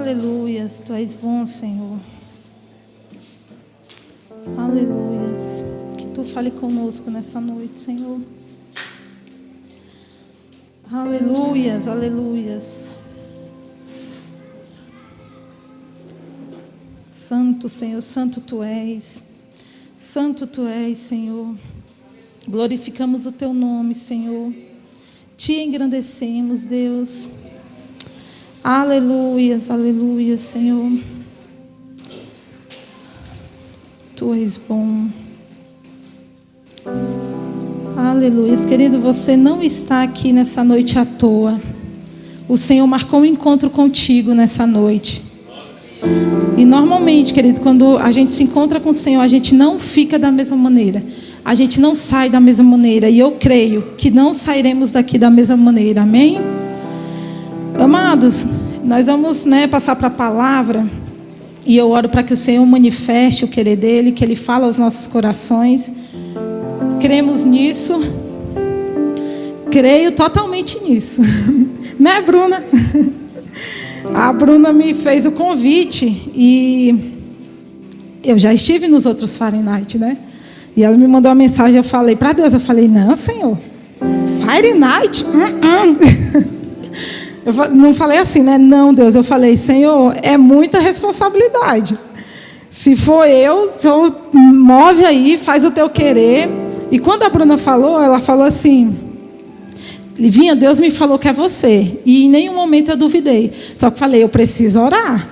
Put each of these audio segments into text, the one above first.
Aleluias, Tu és bom, Senhor. Aleluias. Que Tu fale conosco nessa noite, Senhor. Aleluias, aleluias. Santo, Senhor, santo Tu és. Santo Tu és, Senhor. Glorificamos o Teu nome, Senhor. Te engrandecemos, Deus. Aleluias, aleluias, Senhor. Tu és bom. Aleluias. Querido, você não está aqui nessa noite à toa. O Senhor marcou um encontro contigo nessa noite. E normalmente, querido, quando a gente se encontra com o Senhor, a gente não fica da mesma maneira. A gente não sai da mesma maneira. E eu creio que não sairemos daqui da mesma maneira. Amém? Amados, nós vamos passar para a palavra. E eu oro para que o Senhor manifeste o querer dEle, que Ele fale aos nossos corações. Cremos nisso. Creio totalmente nisso. Né, Bruna? A Bruna me fez o convite. E eu já estive nos outros Fahrenheit, né? E ela me mandou uma mensagem. Eu falei para Deus, eu falei, não, Senhor, Fahrenheit? Eu não falei assim, né? Não, Deus. Eu falei, Senhor, é muita responsabilidade. Se for eu, Senhor, move aí, faz o teu querer. E quando a Bruna falou, ela falou assim, Livinha, Deus me falou que é você. E em nenhum momento eu duvidei. Só que falei, eu preciso orar.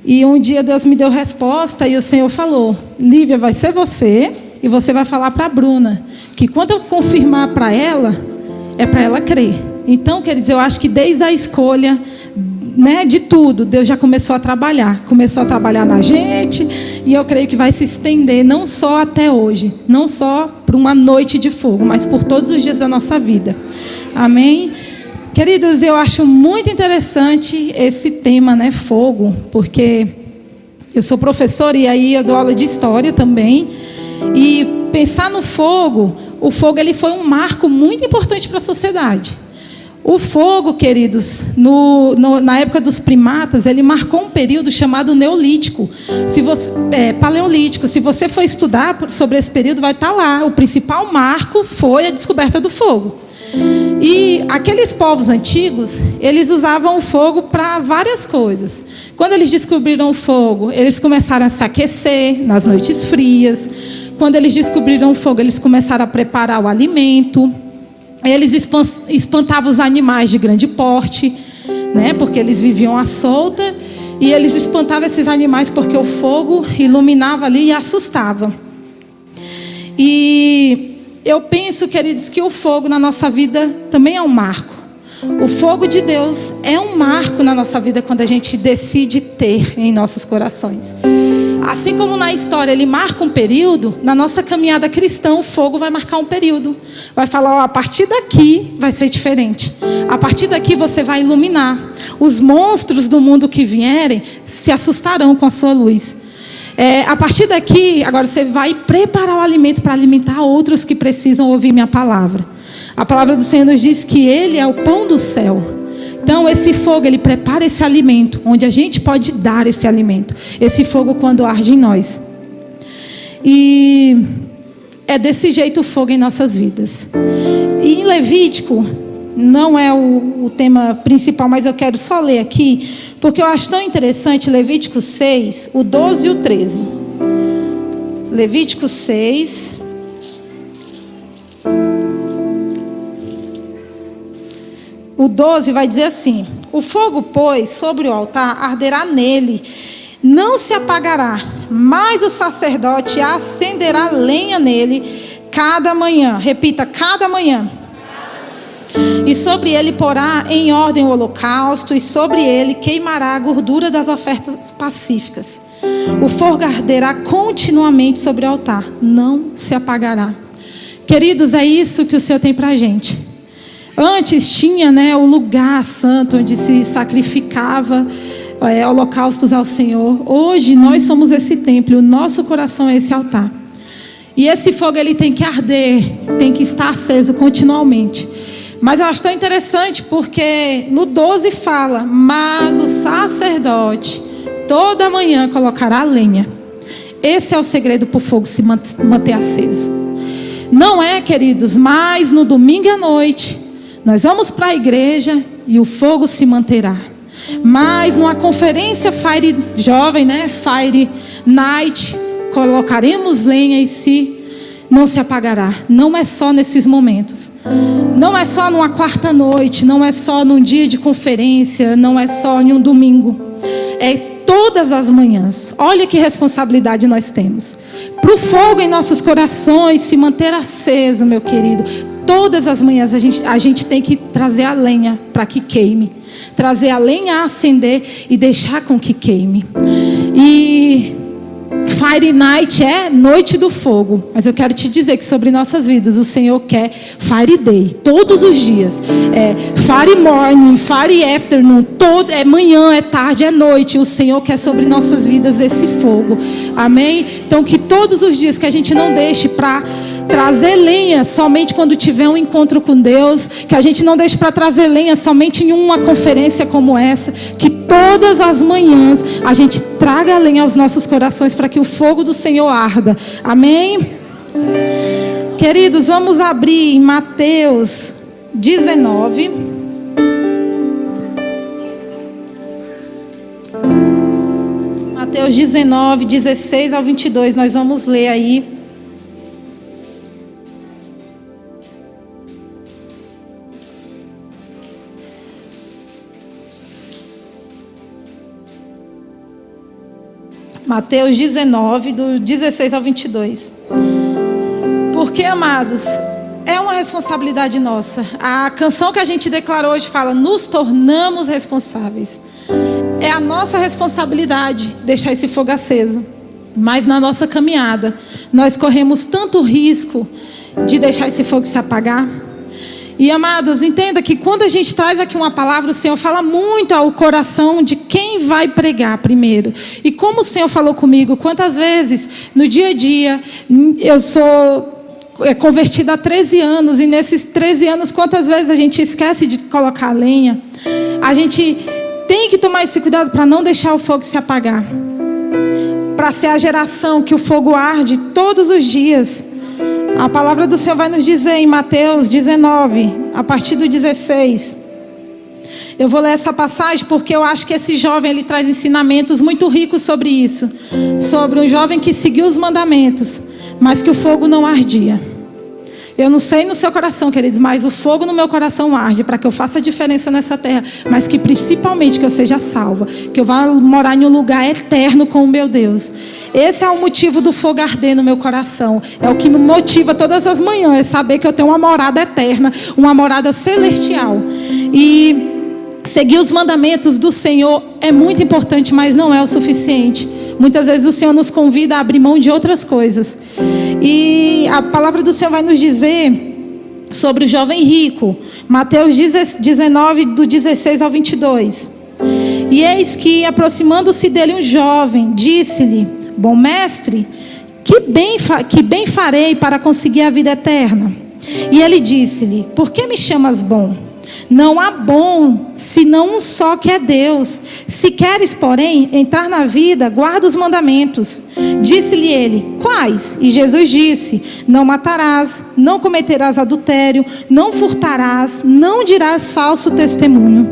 E um dia Deus me deu resposta e o Senhor falou, Lívia, vai ser você e você vai falar para a Bruna. Que quando eu confirmar para ela, é para ela crer. Então, queridos, eu acho que desde a escolha, de tudo, Deus já começou a trabalhar. Começou a trabalhar na gente. E eu creio que vai se estender não só até hoje. Não só por uma noite de fogo, mas por todos os dias da nossa vida. Amém? Queridos, eu acho muito interessante esse tema, fogo. Porque eu sou professora e aí eu dou aula de história também. E pensar no fogo, o fogo ele foi um marco muito importante para a sociedade. O fogo, queridos, na época dos primatas, ele marcou um período chamado Neolítico. Paleolítico. Se você for estudar sobre esse período, vai estar lá. O principal marco foi a descoberta do fogo. E aqueles povos antigos, eles usavam o fogo para várias coisas. Quando eles descobriram o fogo, eles começaram a se aquecer nas noites frias. Quando eles descobriram o fogo, eles começaram a preparar o alimento. Eles espantavam os animais de grande porte, porque eles viviam à solta. E eles espantavam esses animais porque o fogo iluminava ali e assustava. E eu penso, queridos, que o fogo na nossa vida também é um marco. O fogo de Deus é um marco na nossa vida quando a gente decide ter em nossos corações. Assim como na história ele marca um período, na nossa caminhada cristã o fogo vai marcar um período. Vai falar, a partir daqui vai ser diferente. A partir daqui você vai iluminar. Os monstros do mundo que vierem se assustarão com a sua luz. A partir daqui, agora você vai preparar o alimento para alimentar outros que precisam ouvir minha palavra. A palavra do Senhor nos diz que Ele é o pão do céu. Então esse fogo, ele prepara esse alimento, onde a gente pode dar esse alimento. Esse fogo quando arde em nós. E é desse jeito o fogo em nossas vidas. E em Levítico, não é o tema principal, mas eu quero só ler aqui, porque eu acho tão interessante Levítico 6, o 12 e o 13. Levítico 6... O 12 vai dizer assim, o fogo, pois, sobre o altar, arderá nele, não se apagará, mas o sacerdote acenderá lenha nele cada manhã. Repita, cada manhã. E sobre ele porá em ordem o holocausto, e sobre ele queimará a gordura das ofertas pacíficas. O fogo arderá continuamente sobre o altar, não se apagará. Queridos, é isso que o Senhor tem para a gente. Antes tinha o lugar santo onde se sacrificava holocaustos ao Senhor. Hoje nós somos esse templo, o nosso coração é esse altar. E esse fogo ele tem que arder, tem que estar aceso continuamente. Mas eu acho tão interessante porque no 12 fala: mas o sacerdote toda manhã colocará a lenha. Esse é o segredo para o fogo se manter aceso. Não é, queridos, mas no domingo à noite nós vamos para a igreja e o fogo se manterá. Mas numa conferência Fire Jovem, né? Fire Night, colocaremos lenha e não se apagará. Não é só nesses momentos. Não é só numa quarta noite. Não é só num dia de conferência. Não é só em um domingo. É todas as manhãs. Olha que responsabilidade nós temos. Para o fogo em nossos corações se manter aceso, meu querido. Todas as manhãs a gente tem que trazer a lenha para que queime. Trazer a lenha a acender e deixar com que queime. E Fire Night é noite do fogo. Mas eu quero te dizer que sobre nossas vidas o Senhor quer Fire Day. Todos os dias. Fire Morning, Fire Afternoon. É manhã, é tarde, é noite. O Senhor quer sobre nossas vidas esse fogo. Amém? Então que todos os dias que a gente não deixe para trazer lenha somente quando tiver um encontro com Deus. Que a gente não deixe para trazer lenha somente em uma conferência como essa. Que todas as manhãs a gente traga a lenha aos nossos corações para que o fogo do Senhor arda. Amém? Queridos, vamos abrir em Mateus 19. Mateus 19, 16 ao 22. Nós vamos ler aí. Mateus 19, do 16 ao 22. Porque, amados, é uma responsabilidade nossa. A canção que a gente declarou hoje fala: nos tornamos responsáveis. É a nossa responsabilidade deixar esse fogo aceso. Mas na nossa caminhada, nós corremos tanto risco de deixar esse fogo se apagar. E, amados, entenda que quando a gente traz aqui uma palavra, o Senhor fala muito ao coração de quem vai pregar primeiro. E como o Senhor falou comigo, quantas vezes no dia a dia, eu sou convertida há 13 anos, e nesses 13 anos, quantas vezes a gente esquece de colocar a lenha. A gente tem que tomar esse cuidado para não deixar o fogo se apagar. Para ser a geração que o fogo arde todos os dias. A palavra do Senhor vai nos dizer em Mateus 19, a partir do 16. Eu vou ler essa passagem porque eu acho que esse jovem ele traz ensinamentos muito ricos sobre isso. Sobre um jovem que seguiu os mandamentos, mas que o fogo não ardia. Eu não sei no seu coração, queridos, mas o fogo no meu coração arde para que eu faça a diferença nessa terra, mas que principalmente que eu seja salva, que eu vá morar em um lugar eterno com o meu Deus. Esse é o motivo do fogo arder no meu coração. É o que me motiva todas as manhãs, é saber que eu tenho uma morada eterna, uma morada celestial. E seguir os mandamentos do Senhor é muito importante, mas não é o suficiente. Muitas vezes o Senhor nos convida a abrir mão de outras coisas. E a palavra do Senhor vai nos dizer sobre o jovem rico. Mateus 19, do 16 ao 22. E eis que, aproximando-se dele um jovem, disse-lhe: bom mestre, que bem farei para conseguir a vida eterna? E ele disse-lhe: por que me chamas bom? Não há bom, senão um só, que é Deus. Se queres, porém, entrar na vida, guarda os mandamentos. Disse-lhe ele: quais? E Jesus disse: não matarás, não cometerás adultério, não furtarás, não dirás falso testemunho.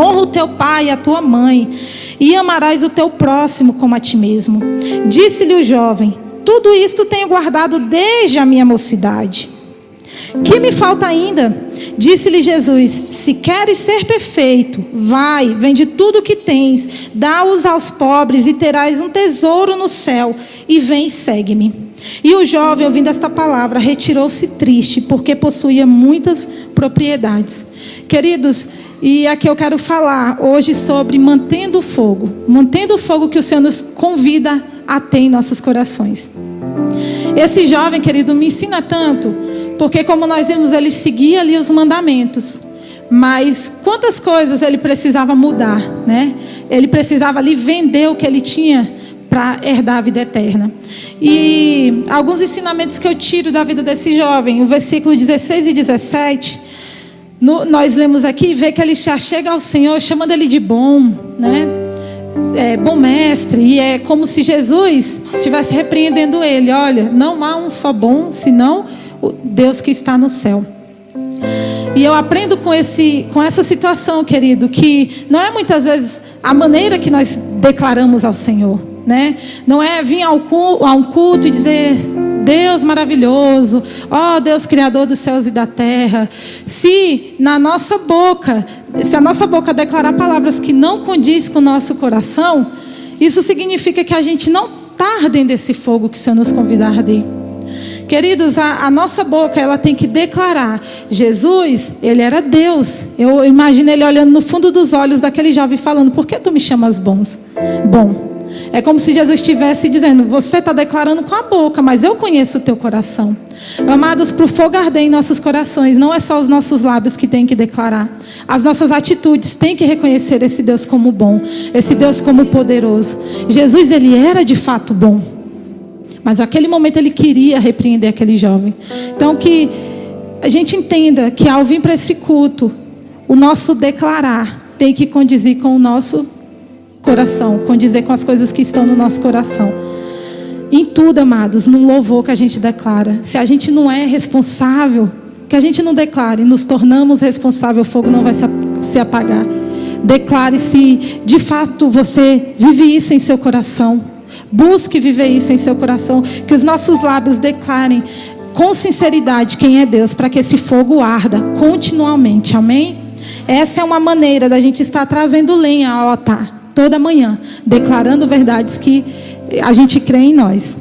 Honra o teu pai e a tua mãe, e amarás o teu próximo como a ti mesmo. Disse-lhe o jovem: tudo isto tenho guardado desde a minha mocidade. Que me falta ainda? Disse-lhe Jesus: se queres ser perfeito, vai, vende tudo o que tens, dá-os aos pobres e terás um tesouro no céu, e vem e segue-me. E o jovem, ouvindo esta palavra, retirou-se triste, porque possuía muitas propriedades. Queridos, e aqui eu quero falar hoje sobre mantendo o fogo que o Senhor nos convida a ter em nossos corações. Esse jovem, querido, me ensina tanto, porque como nós vimos, ele seguia ali os mandamentos, mas quantas coisas ele precisava mudar, né? Ele precisava ali vender o que ele tinha para herdar a vida eterna. E alguns ensinamentos que eu tiro da vida desse jovem, o versículo 16 e 17, Nós lemos aqui, vê que ele se achega ao Senhor, chamando ele de bom, né? Bom mestre, e é como se Jesus estivesse repreendendo ele. Olha, não há um só bom, senão o Deus que está no céu. E eu aprendo com essa situação, querido, que não é muitas vezes a maneira que nós declaramos ao Senhor, né? Não é vir a um culto e dizer: Deus maravilhoso, ó Deus criador dos céus e da terra. Se a nossa boca declarar palavras que não condiz com o nosso coração, isso significa que a gente não está ardendo esse fogo que o Senhor nos convida a arder. Queridos, a nossa boca, ela tem que declarar: Jesus, ele era Deus. Eu imagino ele olhando no fundo dos olhos daquele jovem falando: por que tu me chamas bom? É como se Jesus estivesse dizendo: você está declarando com a boca, mas eu conheço o teu coração. Amados, para o fogo arder em nossos corações, não é só os nossos lábios que têm que declarar. As nossas atitudes têm que reconhecer esse Deus como bom, esse Deus como poderoso. Jesus, ele era de fato bom, mas naquele momento ele queria repreender aquele jovem. Então que a gente entenda que ao vir para esse culto, o nosso declarar tem que condizer com o nosso coração, condizer com as coisas que estão no nosso coração. Em tudo, amados, no louvor que a gente declara. Se a gente não é responsável, que a gente não declare, nos tornamos responsáveis, o fogo não vai se apagar. Declare se de fato você vive isso em seu coração. Busque viver isso em seu coração. Que os nossos lábios declarem com sinceridade quem é Deus, para que esse fogo arda continuamente. Amém? Essa é uma maneira da gente estar trazendo lenha ao altar toda manhã, declarando verdades que a gente crê em nós.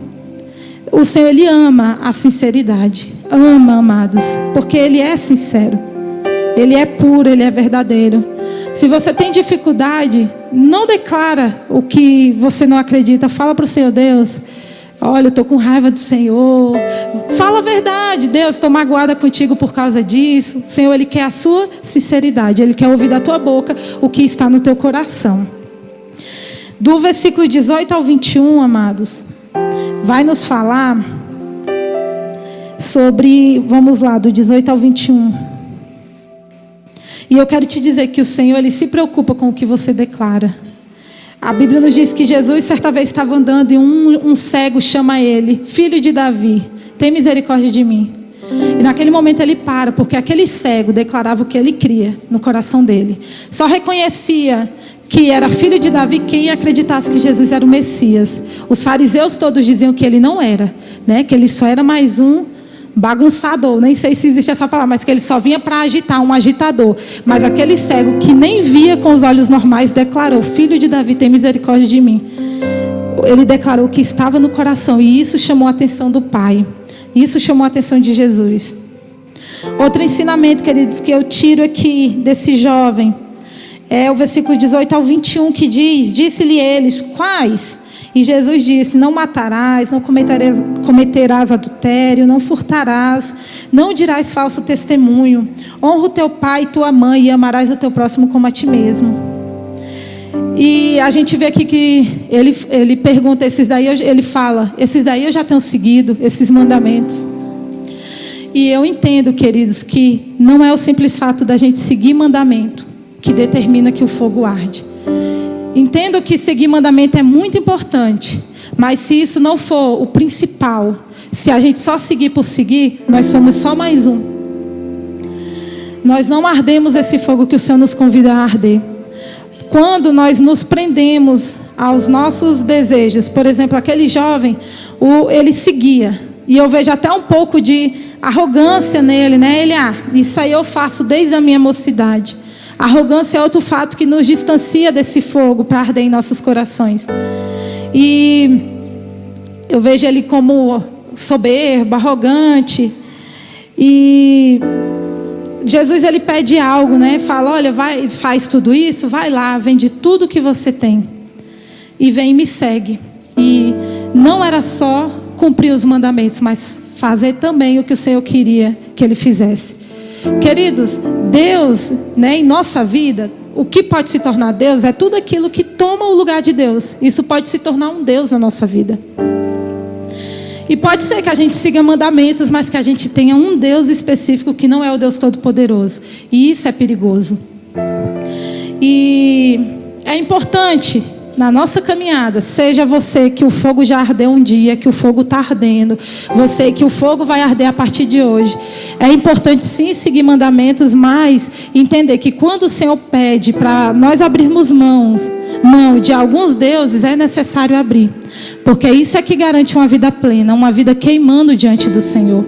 O Senhor, ele ama a sinceridade. Ama, amados, porque ele é sincero. Ele é puro, ele é verdadeiro. Se você tem dificuldade, não declara o que você não acredita. Fala para o Senhor: Deus, olha, eu estou com raiva do Senhor. Fala a verdade: Deus, estou magoada contigo por causa disso. O Senhor, ele quer a sua sinceridade. Ele quer ouvir da tua boca o que está no teu coração. Do versículo 18 ao 21, amados, vai nos falar sobre, vamos lá, do 18 ao 21. E eu quero te dizer que o Senhor, ele se preocupa com o que você declara. A Bíblia nos diz que Jesus certa vez estava andando e um cego chama ele: filho de Davi, tem misericórdia de mim. E naquele momento ele para, porque aquele cego declarava o que ele cria no coração dele. Só reconhecia que era filho de Davi quem acreditasse que Jesus era o Messias. Os fariseus todos diziam que ele não era, né? Que ele só era mais um bagunçador, nem sei se existe essa palavra, mas que ele só vinha para agitar, um agitador. Mas aquele cego que nem via com os olhos normais declarou: filho de Davi, tem misericórdia de mim. Ele declarou o que estava no coração, e isso chamou a atenção do Pai. Isso chamou a atenção de Jesus. Outro ensinamento, queridos, que eu tiro aqui desse jovem é o versículo 18 ao 21, que diz: disse-lhe eles: quais? E Jesus disse: não matarás, não cometerás adultério, não furtarás, não dirás falso testemunho, honra o teu pai e tua mãe, e amarás o teu próximo como a ti mesmo. E a gente vê aqui que ele pergunta: esses daí, ele fala, esses daí eu já tenho seguido, esses mandamentos. E eu entendo, queridos, que não é o simples fato da gente seguir mandamento que determina que o fogo arde. Entendo que seguir mandamento é muito importante, mas se isso não for o principal, se a gente só seguir por seguir, nós somos só mais um. Nós não ardemos esse fogo que o Senhor nos convida a arder. Quando nós nos prendemos aos nossos desejos, por exemplo, aquele jovem, ele seguia, e eu vejo até um pouco de arrogância nele, né? Isso aí eu faço desde a minha mocidade. Arrogância é outro fato que nos distancia desse fogo para arder em nossos corações. E eu vejo ele como soberbo, arrogante. E Jesus, ele pede algo, né? Fala: olha, vai, faz tudo isso, vai lá, vende tudo que você tem e vem e me segue. E não era só cumprir os mandamentos, mas fazer também o que o Senhor queria que ele fizesse. Queridos, Deus, né, em nossa vida, o que pode se tornar Deus é tudo aquilo que toma o lugar de Deus. Isso pode se tornar um Deus na nossa vida. E pode ser que a gente siga mandamentos, mas que a gente tenha um Deus específico que não é o Deus Todo-Poderoso. E isso é perigoso. E é importante, na nossa caminhada, seja você que o fogo já ardeu um dia, que o fogo está ardendo, você que o fogo vai arder a partir de hoje. É importante sim seguir mandamentos, mas entender que quando o Senhor pede para nós abrirmos mão de alguns deuses, é necessário abrir. Porque isso é que garante uma vida plena, uma vida queimando diante do Senhor.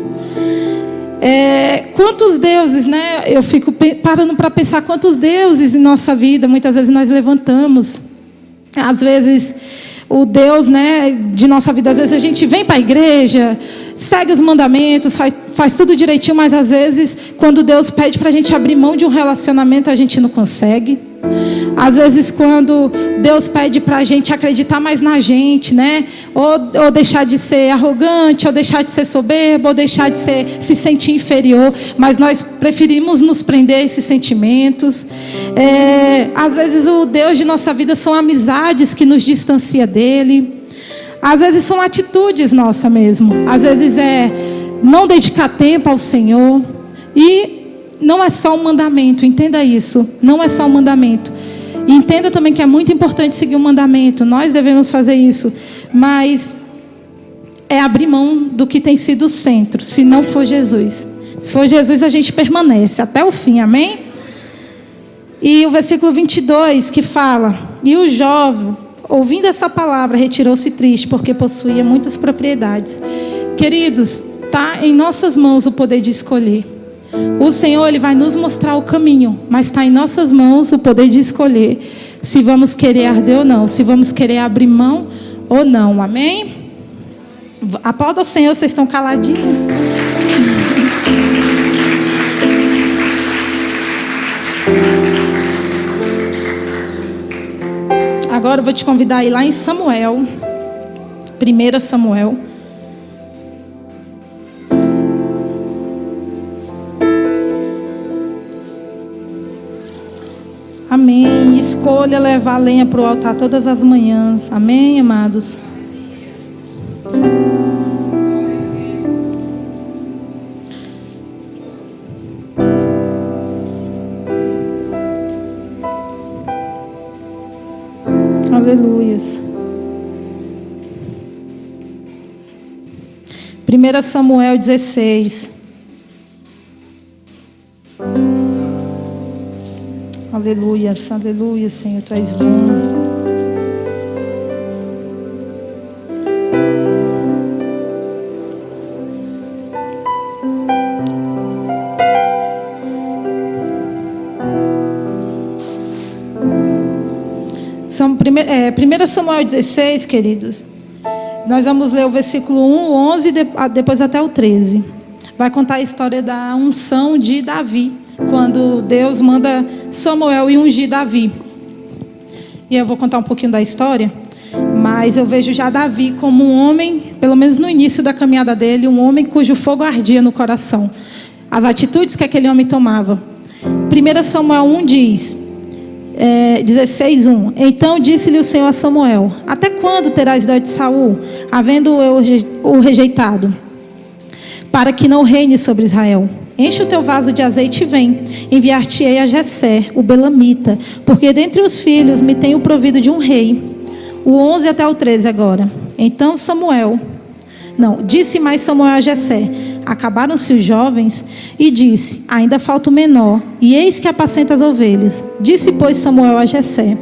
Quantos deuses, né? Eu fico parando para pensar quantos deuses em nossa vida, muitas vezes nós levantamos. Às vezes o Deus, né, de nossa vida, às vezes a gente vem para a igreja, segue os mandamentos, faz tudo direitinho, mas às vezes quando Deus pede para a gente abrir mão de um relacionamento, a gente não consegue. Às vezes quando Deus pede para a gente acreditar mais na gente, né? Ou deixar de ser arrogante, ou deixar de ser soberbo, ou deixar de se sentir inferior. Mas nós preferimos nos prender a esses sentimentos. Às vezes o Deus de nossa vida são amizades que nos distancia dele. Às vezes são atitudes nossas mesmo. Às vezes é não dedicar tempo ao Senhor. E não é só um mandamento, entenda isso. Não é só um mandamento. E entenda também que é muito importante seguir o mandamento. Nós devemos fazer isso. Mas é abrir mão do que tem sido o centro. Se não for Jesus. Se for Jesus, a gente permanece até o fim, amém? E o versículo 22 que fala: e o jovem, ouvindo essa palavra, retirou-se triste, porque possuía muitas propriedades. Queridos, está em nossas mãos o poder de escolher. O Senhor, Ele vai nos mostrar o caminho, mas está em nossas mãos o poder de escolher se vamos querer arder ou não, se vamos querer abrir mão ou não, amém? Aplauda o Senhor, vocês estão caladinhos. Agora eu vou te convidar a ir lá em Samuel, 1 Samuel. Amém. Escolha levar a lenha para o altar todas as manhãs. Amém, amados? Aleluias. 1 Samuel 16. Aleluia, aleluia, Senhor, Tu és bom. Primeira Samuel 16, queridos. Nós vamos ler o versículo 1, 11 e depois até o 13. Vai contar a história da unção de Davi, quando Deus manda Samuel ir ungir Davi. E eu vou contar um pouquinho da história, mas eu vejo já Davi como um homem, pelo menos no início da caminhada dele, um homem cujo fogo ardia no coração. As atitudes que aquele homem tomava. 1 Samuel 1 diz, 16:1. Então disse-lhe o Senhor a Samuel: até quando terás dó de Saul, havendo eu o rejeitado, para que não reine sobre Israel? Enche o teu vaso de azeite e vem. Enviar-te-ei a Jessé, o belamita, porque dentre os filhos me tenho provido de um rei. O 11 até o 13 agora. Então disse mais Samuel a Jessé: acabaram-se os jovens? E disse: ainda falta o menor, e eis que apacenta as ovelhas. Disse, pois, Samuel a Jessé: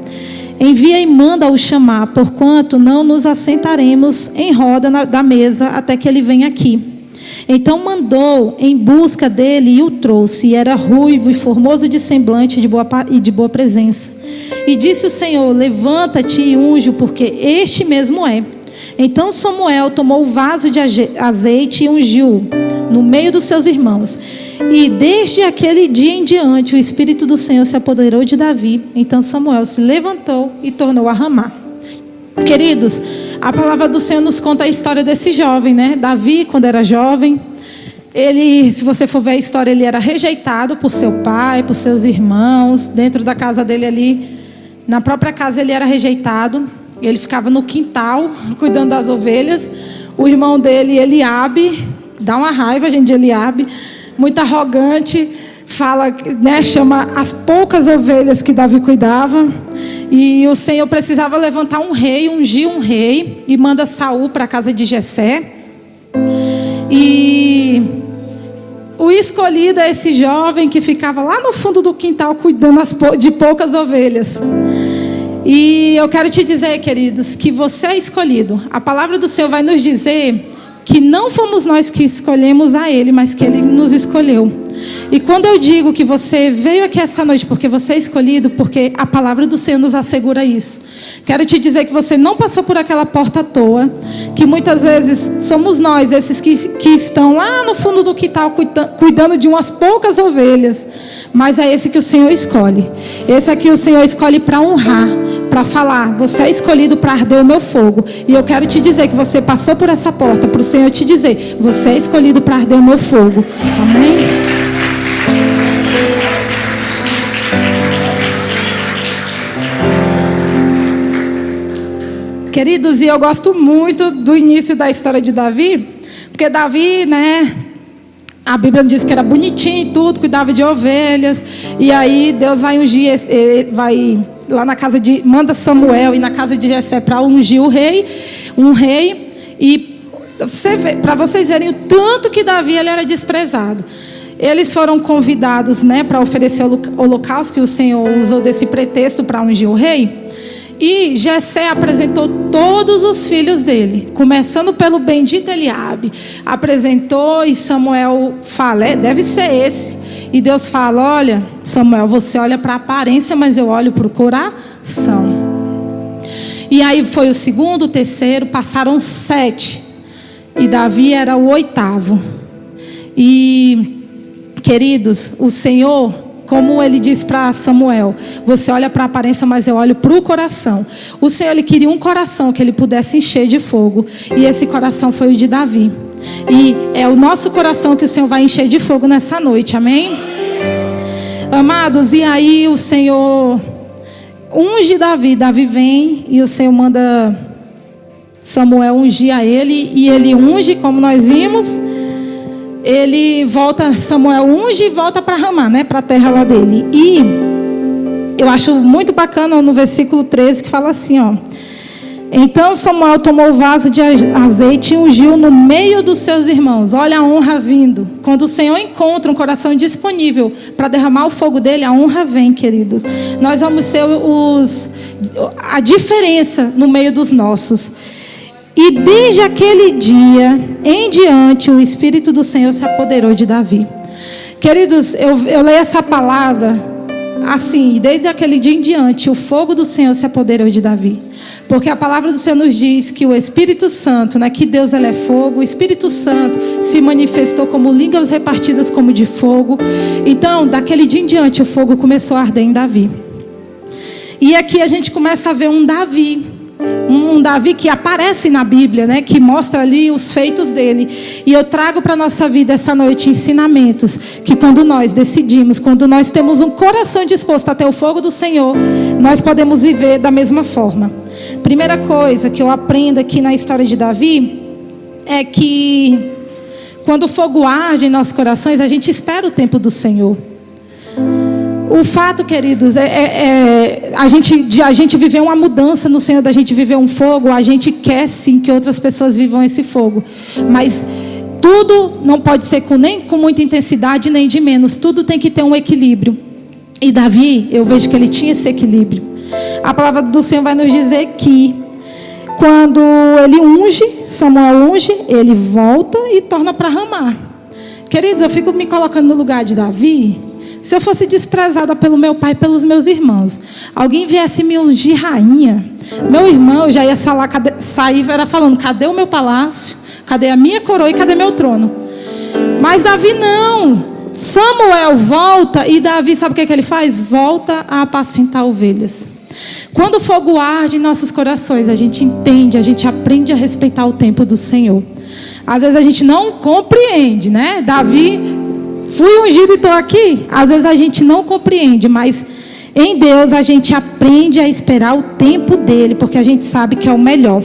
envia e manda-o chamar, porquanto não nos assentaremos em roda da mesa até que ele venha aqui. Então mandou em busca dele e o trouxe, e era ruivo e formoso de semblante e de boa presença. E disse o Senhor: levanta-te e unge-o, porque este mesmo é. Então Samuel tomou o vaso de azeite e ungiu-o no meio dos seus irmãos. E desde aquele dia em diante o Espírito do Senhor se apoderou de Davi. Então Samuel se levantou e tornou a Ramá. Queridos, a palavra do Senhor nos conta a história desse jovem, né? Davi, quando era jovem, ele, se você for ver a história, ele era rejeitado por seu pai, por seus irmãos. Dentro da casa dele ali, na própria casa ele era rejeitado. Ele ficava no quintal, cuidando das ovelhas. o irmão dele, Eliabe, dá uma raiva, gente, de Eliabe, muito arrogante, fala, né, chama as poucas ovelhas que Davi cuidava, e o Senhor precisava levantar um rei, ungir um rei, e manda Saul para a casa de Jessé, e o escolhido é esse jovem que ficava lá no fundo do quintal cuidando de poucas ovelhas. E eu quero te dizer, queridos, que você é escolhido. A palavra do Senhor vai nos dizer que não fomos nós que escolhemos a Ele, mas que Ele nos escolheu. E quando eu digo que você veio aqui essa noite porque você é escolhido, porque a palavra do Senhor nos assegura isso. Quero te dizer que você não passou por aquela porta à toa, que muitas vezes somos nós, esses que estão lá no fundo do quintal cuidando de umas poucas ovelhas, mas é esse que o Senhor escolhe. Esse aqui o Senhor escolhe para honrar, para falar, você é escolhido para arder o meu fogo. E eu quero te dizer que você passou por essa porta, para o Senhor te dizer, você é escolhido para arder o meu fogo. Amém? Queridos, e eu gosto muito do início da história de Davi, porque Davi, né, a Bíblia diz que era bonitinho e tudo, cuidava de ovelhas, e aí Deus vai ungir, vai lá na casa manda Samuel ir na casa de Jessé para ungir um rei, e para vocês verem o tanto que Davi ele era desprezado. Eles foram convidados, né, para oferecer o holocausto, e o Senhor usou desse pretexto para ungir o rei. E Jessé apresentou todos os filhos dele, começando pelo bendito Eliabe. Apresentou e Samuel fala, deve ser esse. E Deus fala, olha, Samuel, você olha para a aparência, mas eu olho para o coração. E aí foi o segundo, o terceiro, passaram 7. E Davi era o 8º. E, queridos, o Senhor, como ele disse para Samuel, você olha para a aparência, mas eu olho para o coração. O Senhor, ele queria um coração que ele pudesse encher de fogo. E esse coração foi o de Davi. E é o nosso coração que o Senhor vai encher de fogo nessa noite, amém? Amados, e aí o Senhor unge Davi. Davi vem e o Senhor manda Samuel ungir a ele. E ele unge, como nós vimos. Ele volta, Samuel unge e volta para Ramá, né, para a terra lá dele. E eu acho muito bacana no versículo 13 que fala assim, ó. Então Samuel tomou o vaso de azeite e ungiu no meio dos seus irmãos. Olha a honra vindo. Quando o Senhor encontra um coração disponível para derramar o fogo dele, a honra vem, queridos. Nós vamos ser a diferença no meio dos nossos. E desde aquele dia em diante, o Espírito do Senhor se apoderou de Davi. Queridos, eu leio essa palavra assim, e desde aquele dia em diante, o fogo do Senhor se apoderou de Davi. Porque a palavra do Senhor nos diz que o Espírito Santo, né, que Deus ele é fogo, o Espírito Santo se manifestou como línguas repartidas como de fogo. Então, daquele dia em diante, o fogo começou a arder em Davi. E aqui a gente começa a ver um Davi que aparece na Bíblia, né, que mostra ali os feitos dele. E eu trago para a nossa vida essa noite ensinamentos que quando nós decidimos, quando nós temos um coração disposto a ter o fogo do Senhor, nós podemos viver da mesma forma. Primeira coisa que eu aprendo aqui na história de Davi é que quando o fogo arde em nossos corações, a gente espera o tempo do Senhor. O fato, queridos, a gente viver uma mudança no Senhor, da gente viver um fogo, a gente quer sim que outras pessoas vivam esse fogo. Mas tudo não pode ser nem com muita intensidade, nem de menos. Tudo tem que ter um equilíbrio. E Davi, eu vejo que ele tinha esse equilíbrio. A palavra do Senhor vai nos dizer que quando ele unge, Samuel unge, ele volta e torna para Ramá. Queridos, eu fico me colocando no lugar de Davi. Se eu fosse desprezada pelo meu pai e pelos meus irmãos, alguém viesse me ungir rainha, meu irmão já ia sair era falando, cadê o meu palácio? Cadê a minha coroa e cadê meu trono? Mas Davi não. Samuel volta e Davi, sabe o que ele faz? Volta a apacentar ovelhas. Quando o fogo arde em nossos corações, a gente entende, a gente aprende a respeitar o tempo do Senhor. Às vezes a gente não compreende, né? Davi, fui ungido e estou aqui. Às vezes a gente não compreende, mas em Deus a gente aprende a esperar o tempo dele, porque a gente sabe que é o melhor.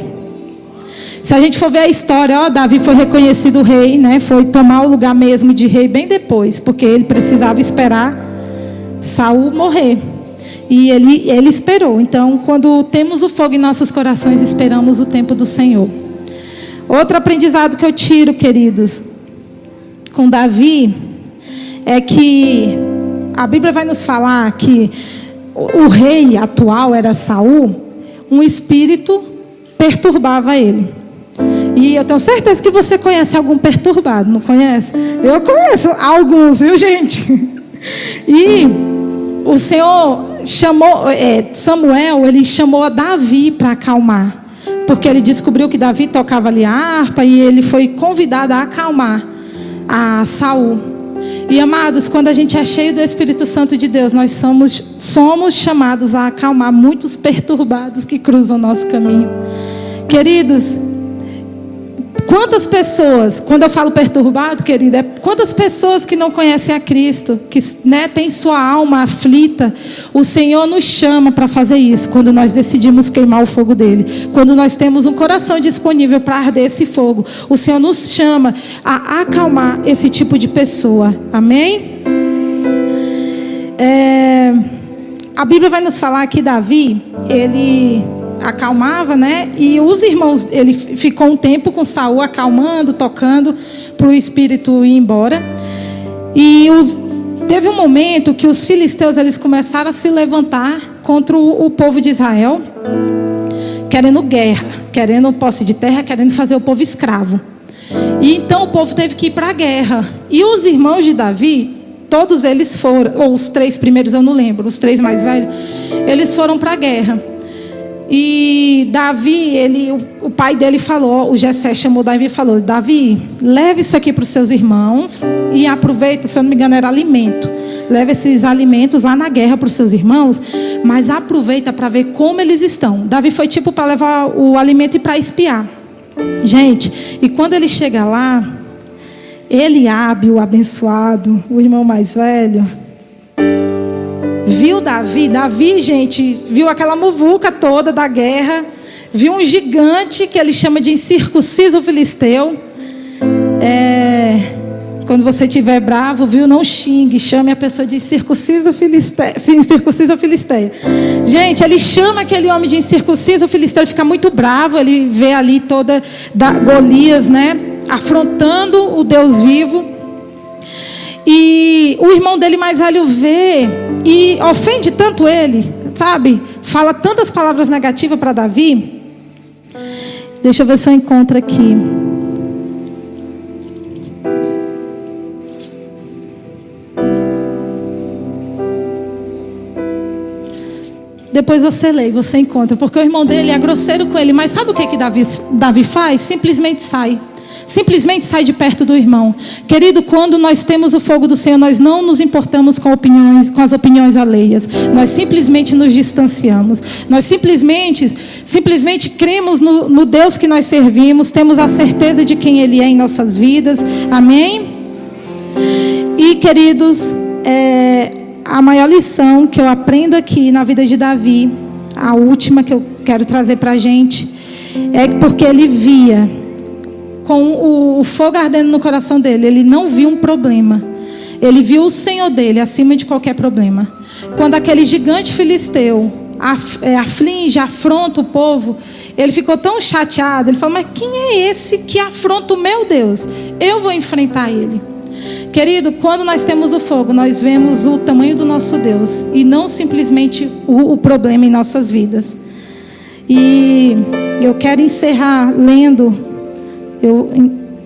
Se a gente for ver a história, Davi foi reconhecido rei, né? Foi tomar o lugar mesmo de rei bem depois, porque ele precisava esperar Saul morrer. E ele esperou. Então, quando temos o fogo em nossos corações, esperamos o tempo do Senhor. Outro aprendizado que eu tiro, queridos, com Davi, é que a Bíblia vai nos falar que o rei atual era Saul, um espírito perturbava ele. E eu tenho certeza que você conhece algum perturbado, não conhece? Eu conheço alguns, viu, gente? E o Senhor chamou, Samuel, ele chamou a Davi para acalmar. Porque ele descobriu que Davi tocava ali a harpa e ele foi convidado a acalmar a Saul. E amados, quando a gente é cheio do Espírito Santo de Deus, nós somos chamados a acalmar muitos perturbados que cruzam o nosso caminho. Queridos, quantas pessoas, quando eu falo perturbado, querida, quantas pessoas que não conhecem a Cristo, que, né, tem sua alma aflita, o Senhor nos chama para fazer isso, quando nós decidimos queimar o fogo dele, quando nós temos um coração disponível para arder esse fogo, o Senhor nos chama a acalmar esse tipo de pessoa, amém? A Bíblia vai nos falar que Davi, ele acalmava, né? E os irmãos, ele ficou um tempo com Saul acalmando, tocando para o espírito ir embora. E teve um momento que os filisteus, eles começaram a se levantar contra o povo de Israel, querendo guerra, querendo posse de terra, querendo fazer o povo escravo. E então o povo teve que ir para a guerra. E os irmãos de Davi, todos eles foram, ou os 3 primeiros eu não lembro, os 3 mais velhos, eles foram para a guerra. E Davi, o pai dele falou, o Jessé chamou Davi e falou: Davi, leve isso aqui para os seus irmãos e aproveita, se eu não me engano era alimento, leve esses alimentos lá na guerra para os seus irmãos, mas aproveita para ver como eles estão. Davi foi tipo para levar o alimento e para espiar. Gente, e quando ele chega lá, Eliabe, o abençoado, o irmão mais velho, viu Davi, gente, viu aquela muvuca toda da guerra, viu um gigante que ele chama de incircunciso filisteu. Quando você estiver bravo, viu, não xingue, chame a pessoa de incircunciso filisteia. Gente, ele chama aquele homem de incircunciso filisteu, ele fica muito bravo, ele vê ali toda Golias, né, afrontando o Deus vivo. E o irmão dele mais velho vê e ofende tanto ele, sabe? Fala tantas palavras negativas para Davi. Deixa eu ver se eu encontro aqui. Depois você lê e você encontra. Porque o irmão dele é grosseiro com ele. Mas sabe o que Davi faz? Simplesmente sai. Simplesmente sai de perto do irmão. Querido, quando nós temos o fogo do Senhor, nós não nos importamos com as opiniões alheias. Nós simplesmente nos distanciamos. Nós simplesmente cremos no Deus que nós servimos. Temos a certeza de quem Ele é em nossas vidas. Amém? E, queridos, a maior lição que eu aprendo aqui na vida de Davi, a última que eu quero trazer para a gente, é porque ele via, com o fogo ardendo no coração dele, ele não viu um problema. Ele viu o Senhor dele acima de qualquer problema. Quando aquele gigante filisteu aflige, afronta o povo, ele ficou tão chateado. Ele falou: mas quem é esse que afronta o meu Deus? Eu vou enfrentar ele. Querido, quando nós temos o fogo, nós vemos o tamanho do nosso Deus e não simplesmente o problema em nossas vidas. E eu quero encerrar lendo. Eu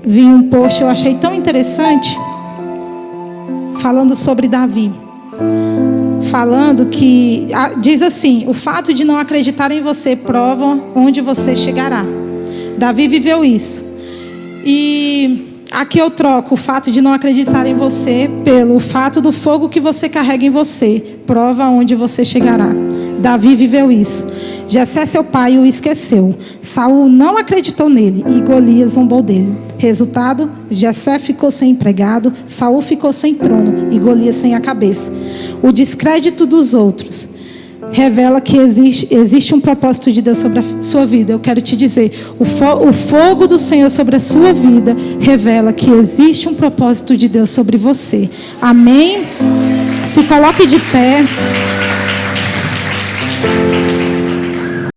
vi um post, eu achei tão interessante, falando sobre Davi. Falando que, diz assim: o fato de não acreditar em você prova onde você chegará. Davi viveu isso. E aqui eu troco o fato de não acreditar em você pelo fato do fogo que você carrega em você. Prova onde você chegará. Davi viveu isso. Jessé, seu pai, o esqueceu. Saul não acreditou nele e Golias zombou dele. Resultado: Jessé ficou sem empregado, Saul ficou sem trono e Golias sem a cabeça. O descrédito dos outros revela que existe um propósito de Deus sobre a sua vida. Eu quero te dizer, o fogo do Senhor sobre a sua vida revela que existe um propósito de Deus sobre você. Amém? Se coloque de pé.